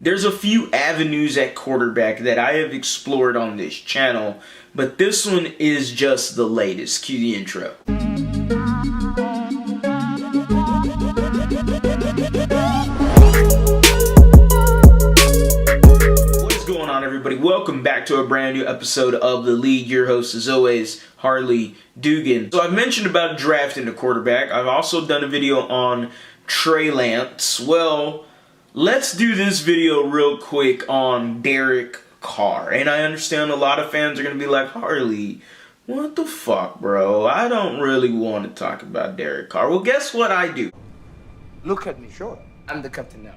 There's a few avenues at quarterback that I have explored on this channel, but this one is just the latest. Cue the intro. What is going on, everybody? Welcome back to a brand new episode of The Lead. Your host, as always, Harley Dugan. So I've mentioned about drafting a quarterback. I've also done a video on Trey Lance. Well, let's do this video real quick on Derek Carr. And I understand a lot of fans are going to be like, Harley, what the fuck, bro? I don't really want to talk about Derek Carr. Well, guess what I do? Look at me, sure. I'm the captain now.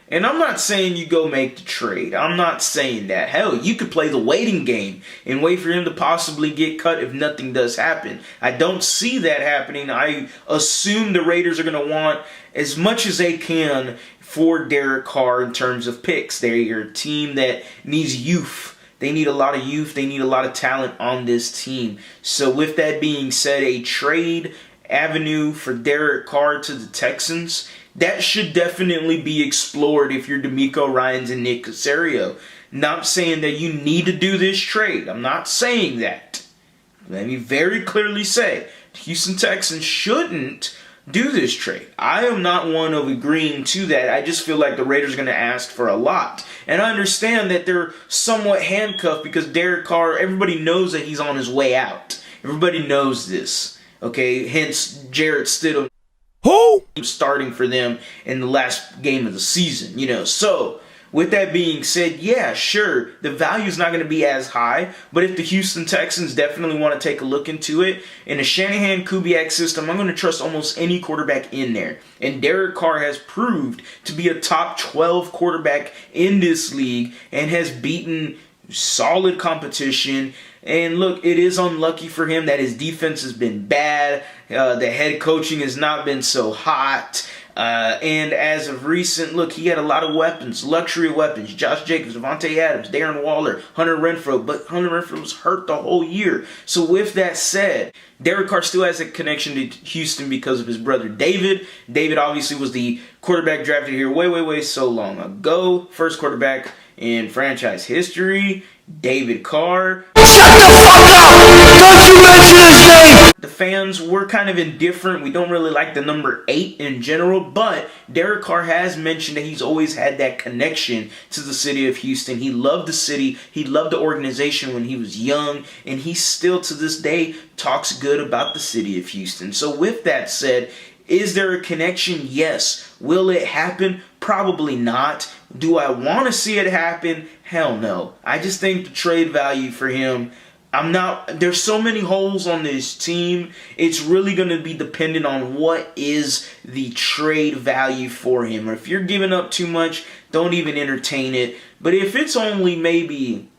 And I'm not saying you go make the trade. I'm not saying that. Hell, you could play the waiting game and wait for him to possibly get cut if nothing does happen. I don't see that happening. I assume the Raiders are going to want as much as they can for Derek Carr in terms of picks. They're a team that needs youth. They need a lot of youth. They need a lot of talent on this team. So with that being said, a trade avenue for Derek Carr to the Texans, that should definitely be explored if you're DeMeco Ryans and Nick Caserio. Not saying that you need to do this trade. I'm not saying that. Let me very clearly say, the Houston Texans shouldn't do this trade. I am not one of agreeing to that. I just feel like the Raiders are going to ask for a lot. And I understand that they're somewhat handcuffed because Derek Carr, everybody knows that he's on his way out. Everybody knows this. Okay, hence Jarrett Stidham starting for them in the last game of the season, So, with that being said, yeah, sure, the value is not going to be as high, but if the Houston Texans definitely want to take a look into it, in a Shanahan-Kubiak system, I'm going to trust almost any quarterback in there. And Derek Carr has proved to be a top 12 quarterback in this league and has beaten solid competition. And look, it is unlucky for him that his defense has been bad. The head coaching has not been so hot. And as of recent, look, he had a lot of weapons, luxury weapons. Josh Jacobs, Devontae Adams, Darren Waller, Hunter Renfrow. But Hunter Renfrow was hurt the whole year. So with that said, Derek Carr still has a connection to Houston because of his brother David. David obviously was the quarterback drafted here way so long ago. First quarterback in franchise history, David Carr. Shut the fuck up! Don't you mention his name! The fans were kind of indifferent. We don't really like the number 8 in general, but Derek Carr has mentioned that he's always had that connection to the city of Houston. He loved the city. He loved the organization when he was young, and he still to this day talks good about the city of Houston. So with that said, is there a connection? Yes. Will it happen? Probably not. Do I want to see it happen? Hell no. I just think the trade value for him, there's so many holes on this team. It's really going to be dependent on what is the trade value for him. Or if you're giving up too much, don't even entertain it. But if it's only maybe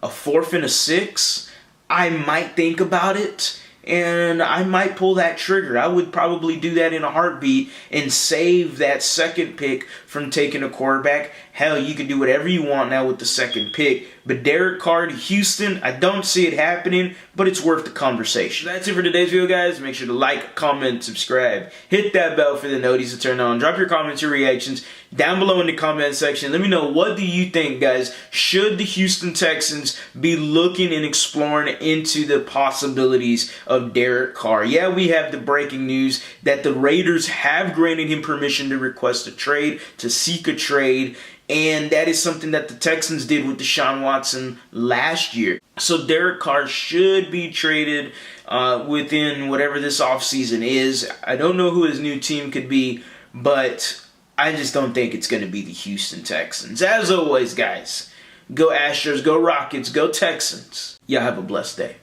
a 4th and a 6, I might think about it. And I might pull that trigger. I would probably do that in a heartbeat and save that second pick from taking a quarterback. Hell, you can do whatever you want now with the second pick. But Derek Carr to Houston, I don't see it happening, but it's worth the conversation. That's it for today's video, guys. Make sure to like, comment, subscribe. Hit that bell for the notice to turn on. Drop your comments, your reactions down below in the comment section. Let me know, what do you think, guys? Should the Houston Texans be looking and exploring into the possibilities of Derek Carr? Yeah, we have the breaking news that the Raiders have granted him permission to request a trade, to seek a trade. And that is something that the Texans did with Deshaun Watson last year. So Derek Carr should be traded within whatever this offseason is. I don't know who his new team could be, but I just don't think it's going to be the Houston Texans. As always, guys, go Astros, go Rockets, go Texans. Y'all have a blessed day.